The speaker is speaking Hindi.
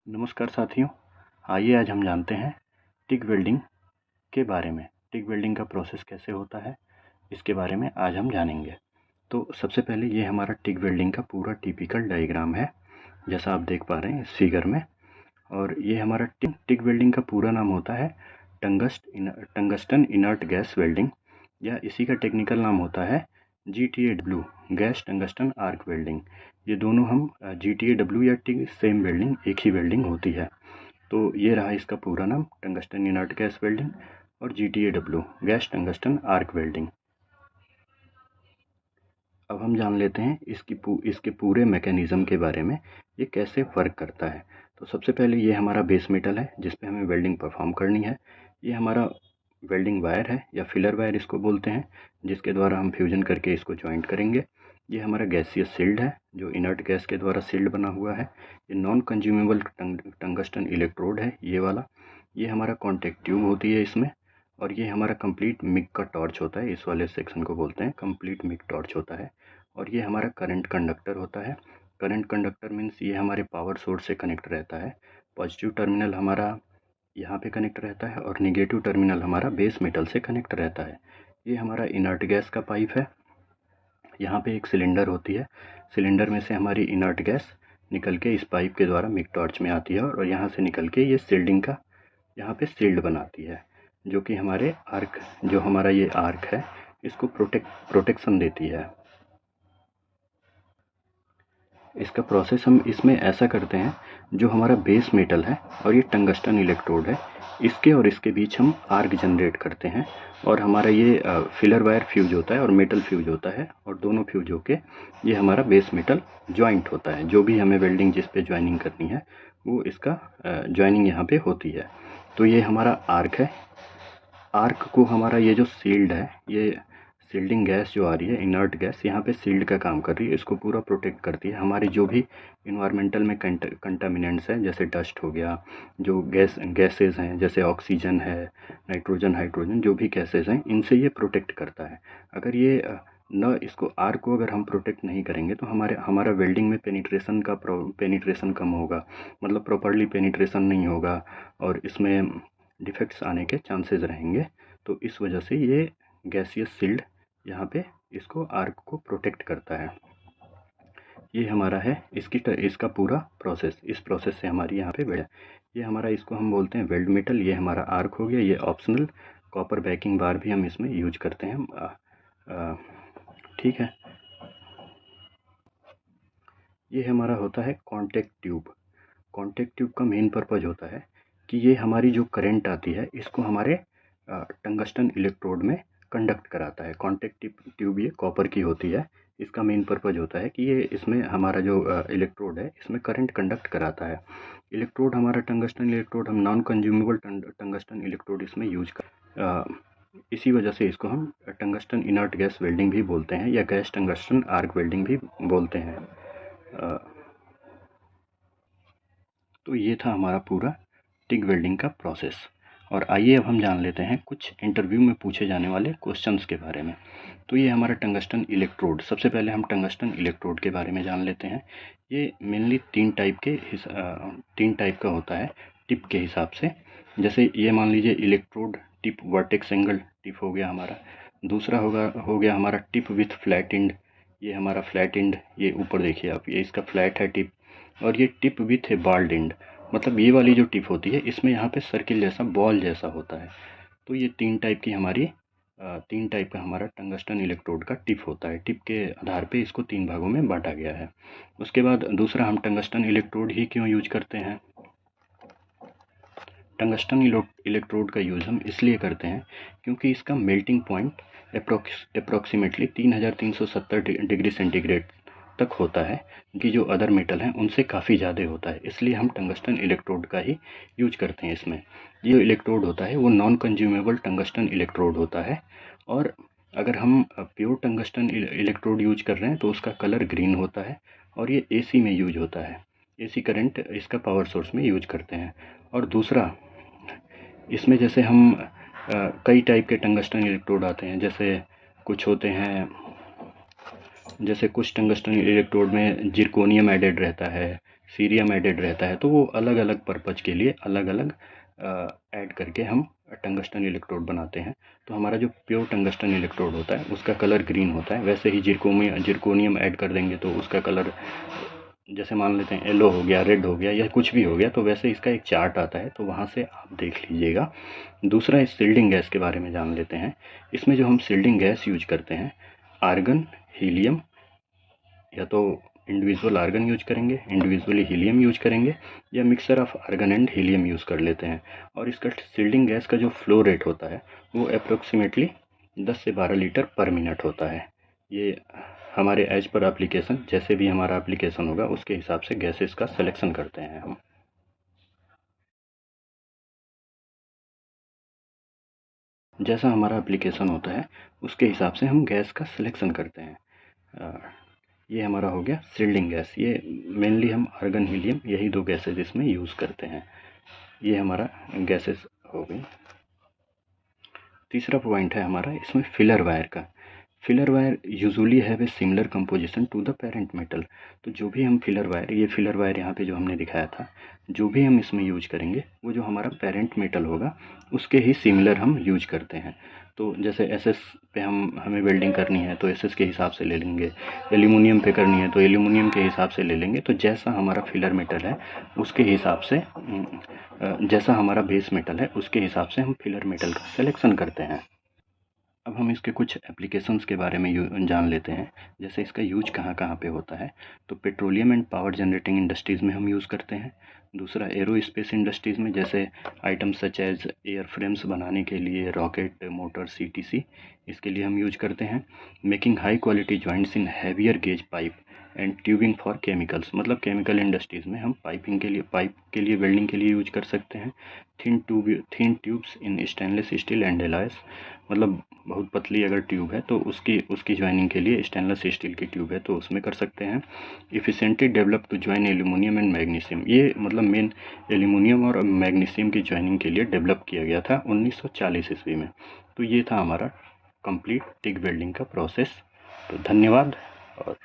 नमस्कार साथियों, आइए आज हम जानते हैं टिक वेल्डिंग के बारे में। टिक वेल्डिंग का प्रोसेस कैसे होता है, इसके बारे में आज हम जानेंगे। तो सबसे पहले ये हमारा टिक वेल्डिंग का पूरा टिपिकल डायग्राम है, जैसा आप देख पा रहे हैं इस फिगर में। और ये हमारा टिक वेल्डिंग का पूरा नाम होता है टंगस्टन इनर्ट गैस वेल्डिंग, या इसी का टेक्निकल नाम होता है GTAW, gas tungsten arc welding. ये दोनों हम GTAW या टिक सेम वेल्डिंग, एक ही वेल्डिंग होती है। तो ये रहा इसका पूरा नाम, टंगस्टन इनर्ट गैस वेल्डिंग और GTAW, gas tungsten arc welding. अब हम जान लेते हैं इसके पूरे मैकेनिज़्म के बारे में, ये कैसे वर्क करता है। तो सबसे पहले ये हमारा बेस मेटल है जिस पे हमें वेल्डिंग परफॉर्म करनी है। ये हमारा वेल्डिंग वायर है या फिलर वायर इसको बोलते हैं, जिसके द्वारा हम फ्यूजन करके इसको जॉइंट करेंगे। ये हमारा गैसियस सील्ड है जो इनर्ट गैस के द्वारा सील्ड बना हुआ है। ये नॉन कंज्यूमेबल टंगस्टन इलेक्ट्रोड है, ये वाला। ये हमारा कॉन्टेक्ट ट्यूब होती है इसमें। और ये हमारा कंप्लीट मिग का टॉर्च होता है, इस वाले सेक्शन को बोलते हैं कंप्लीट मिग टॉर्च होता है। और ये हमारा करंट कंडक्टर होता है। करंट कंडक्टर मीन्स ये हमारे पावर सोर्स से कनेक्ट रहता है। पॉजिटिव टर्मिनल हमारा यहाँ पे कनेक्ट रहता है और निगेटिव टर्मिनल हमारा बेस मेटल से कनेक्ट रहता है। ये हमारा इनर्ट गैस का पाइप है। यहाँ पे एक सिलेंडर होती है, सिलेंडर में से हमारी इनर्ट गैस निकल के इस पाइप के द्वारा मिग टॉर्च में आती है और यहाँ से निकल के ये सील्डिंग का यहाँ पे सील्ड बनाती है, जो कि हमारे आर्क, जो हमारा ये आर्क है, इसको प्रोटेक्शन देती है। इसका प्रोसेस हम इसमें ऐसा करते हैं, जो हमारा बेस मेटल है और ये टंगस्टन इलेक्ट्रोड है, इसके और इसके बीच हम आर्क जनरेट करते हैं। और हमारा ये फिलर वायर फ्यूज होता है और मेटल फ्यूज होता है, और दोनों फ्यूज होके ये हमारा बेस मेटल जॉइंट होता है। जो भी हमें वेल्डिंग जिस पे ज्वाइनिंग करनी है वो इसका ज्वाइनिंग यहाँ पे होती है। तो ये हमारा आर्क है। आर्क को हमारा ये जो सील्ड है, ये सील्डिंग गैस जो आ रही है, इनर्ट गैस, यहाँ पे सील्ड का काम कर रही है, इसको पूरा प्रोटेक्ट करती है। हमारी जो भी इन्वायरमेंटल में कंटामिनेंट्स हैं, जैसे डस्ट हो गया, जो गैसेज हैं जैसे ऑक्सीजन है, नाइट्रोजन, हाइड्रोजन, जो भी गैसेज हैं, इनसे ये प्रोटेक्ट करता है। अगर ये न इसको आर्क को अगर हम प्रोटेक्ट नहीं करेंगे तो हमारा वेल्डिंग में पेनिट्रेशन कम होगा, मतलब प्रॉपरली पेनिट्रेशन नहीं होगा और इसमें डिफेक्ट्स आने के चांसेस रहेंगे। तो इस वजह से ये गैसियस सील्ड यहाँ पे इसको आर्क को प्रोटेक्ट करता है। ये हमारा है इसका पूरा प्रोसेस। इस प्रोसेस से हमारी यहाँ पे वेल्ड, ये हमारा, इसको हम बोलते हैं वेल्ड मेटल। ये हमारा आर्क हो गया। ये ऑप्शनल कॉपर बैकिंग बार भी हम इसमें यूज करते हैं, ठीक है। ये हमारा होता है कॉन्टेक्ट ट्यूब। कॉन्टेक्ट ट्यूब का मेन पर्पज़ होता है कि ये हमारी जो करंट आती है इसको हमारे टंगस्टन इलेक्ट्रोड में कंडक्ट कराता है। कॉन्टेक्ट ट्यूब ये कॉपर की होती है। इसका मेन पर्पज़ होता है कि ये इसमें हमारा जो इलेक्ट्रोड है इसमें करंट कंडक्ट कराता है। इलेक्ट्रोड हमारा टंगस्टन इलेक्ट्रोड, हम नॉन कंज्यूमेबल टंगस्टन इलेक्ट्रोड इसमें यूज इसी वजह से इसको हम टंगस्टन इनर्ट गैस वेल्डिंग भी बोलते हैं या गैस टंगस्टन आर्क वेल्डिंग भी बोलते हैं। तो ये था हमारा पूरा टिक वेल्डिंग का प्रोसेस। और आइए अब हम जान लेते हैं कुछ इंटरव्यू में पूछे जाने वाले क्वेश्चंस के बारे में। तो ये हमारा टंगस्टन इलेक्ट्रोड, सबसे पहले हम टंगस्टन इलेक्ट्रोड के बारे में जान लेते हैं। ये मेनली तीन टाइप का होता है टिप के हिसाब से। जैसे ये मान लीजिए electrode tip vertex angle tip हो गया हमारा। दूसरा हो गया हमारा टिप विथ फ्लैट एंड। ये हमारा फ्लैट एंड, ये ऊपर देखिए आप, ये इसका फ्लैट है टिप। और ये tip with A bald and, मतलब ये वाली जो टिप होती है इसमें यहाँ पे सर्किल जैसा, बॉल जैसा होता है। तो ये तीन टाइप का हमारा टंगस्टन इलेक्ट्रोड का टिप होता है। टिप के आधार पे इसको तीन भागों में बांटा गया है। उसके बाद दूसरा, हम टंगस्टन इलेक्ट्रोड ही क्यों यूज करते हैं? टंगस्टन इलेक्ट्रोड का यूज़ हम इसलिए करते हैं क्योंकि इसका melting point approximately 3370 degree centigrade तक होता है, कि जो अदर मेटल हैं उनसे काफ़ी ज़्यादा होता है। इसलिए हम टंगस्टन इलेक्ट्रोड का ही यूज करते हैं इसमें। ये जो इलेक्ट्रोड होता है वो नॉन कंज्यूमेबल टंगस्टन इलेक्ट्रोड होता है। और अगर हम प्योर टंगस्टन इलेक्ट्रोड यूज कर रहे हैं तो उसका कलर ग्रीन होता है और ये AC में यूज होता है। AC करंट इसका पावर सोर्स में यूज करते हैं। और दूसरा, इसमें जैसे हम कई टाइप के टंगस्टन इलेक्ट्रोड आते हैं। जैसे कुछ टंगस्टन इलेक्ट्रोड में जिरकोनियम एडेड रहता है, सीरियम एडेड रहता है, तो वो अलग अलग पर्पज़ के लिए अलग अलग ऐड करके हम टंगस्टन इलेक्ट्रोड बनाते हैं। तो हमारा जो प्योर टंगस्टन इलेक्ट्रोड होता है उसका कलर ग्रीन होता है। वैसे ही जिरकोनियम ऐड कर देंगे तो उसका कलर, जैसे मान लेते हैं येलो हो गया, रेड हो गया या कुछ भी हो गया, तो वैसे इसका एक चार्ट आता है, तो वहाँ से आप देख लीजिएगा। दूसरा इस शील्डिंग गैस के बारे में जान लेते हैं। इसमें जो हम शील्डिंग गैस यूज करते हैं, आर्गन, हीलियम, या तो इंडिविजुअल आर्गन यूज करेंगे, इंडिविजुअली हीलियम यूज करेंगे, या mixer of argon and helium use कर लेते हैं। और इसका शील्डिंग गैस का जो फ्लो रेट होता है वो अप्रोक्सीमेटली 10 से 12 लीटर पर मिनट होता है। ये हमारे एज पर एप्लीकेशन, जैसे भी हमारा एप्लीकेशन होगा उसके हिसाब से गैसेस का सिलेक्शन करते हैं हम। जैसा हमारा एप्लीकेशन होता है उसके हिसाब से हम गैस का सिलेक्शन करते हैं। ये हमारा हो गया शील्डिंग गैस। ये मेनली हम आर्गन, हीलियम, यही दो गैसेज इसमें यूज़ करते हैं। ये हमारा गैसेस हो गई। तीसरा पॉइंट है हमारा इसमें फिलर वायर का। Filler wire usually have a similar composition to the parent metal. तो जो भी हम फिलर वायर, ये फिलर वायर यहाँ पे जो हमने दिखाया था, जो भी हम इसमें यूज करेंगे वो जो हमारा पेरेंट मेटल होगा उसके ही सिमिलर हम यूज करते हैं। तो जैसे एसएस पे हमें वेल्डिंग करनी है तो एसएस के हिसाब से ले लेंगे, एल्यूमिनियम पे करनी है तो एल्यूमिनियम के हिसाब से ले लेंगे। तो जैसा हमारा फिलर मेटल है उसके हिसाब से, जैसा हमारा बेस मेटल है उसके हिसाब से हम फिलर मेटल का सिलेक्शन करते हैं। अब हम इसके कुछ एप्लीकेशंस के बारे में जान लेते हैं। जैसे इसका यूज कहाँ कहाँ पे होता है, तो petroleum and power generating industries में हम यूज़ करते हैं। दूसरा एरोस्पेस इंडस्ट्रीज़ में, जैसे items such as air frames बनाने के लिए, रॉकेट मोटर, सीटीसी, इसके लिए हम यूज करते हैं। Making high quality joints in heavier gauge pipe and tubing for chemicals, मतलब केमिकल इंडस्ट्रीज़ में हम पाइप के लिए वेल्डिंग के लिए यूज कर सकते हैं। Thin tubes in stainless steel and Alois, मतलब बहुत पतली अगर ट्यूब है तो उसकी ज्वाइनिंग के लिए स्टेनलेस स्टील की ट्यूब है तो उसमें कर सकते हैं। Efficiently develop to join aluminium and magnesium, ये मतलब मेन एल्यूमिनियम और मैग्नीशियम की ज्वाइनिंग के लिए डेवलप किया गया था 1940 ईस्वी में। तो ये था हमारा कंप्लीट टिग वेल्डिंग का प्रोसेस। तो धन्यवाद। और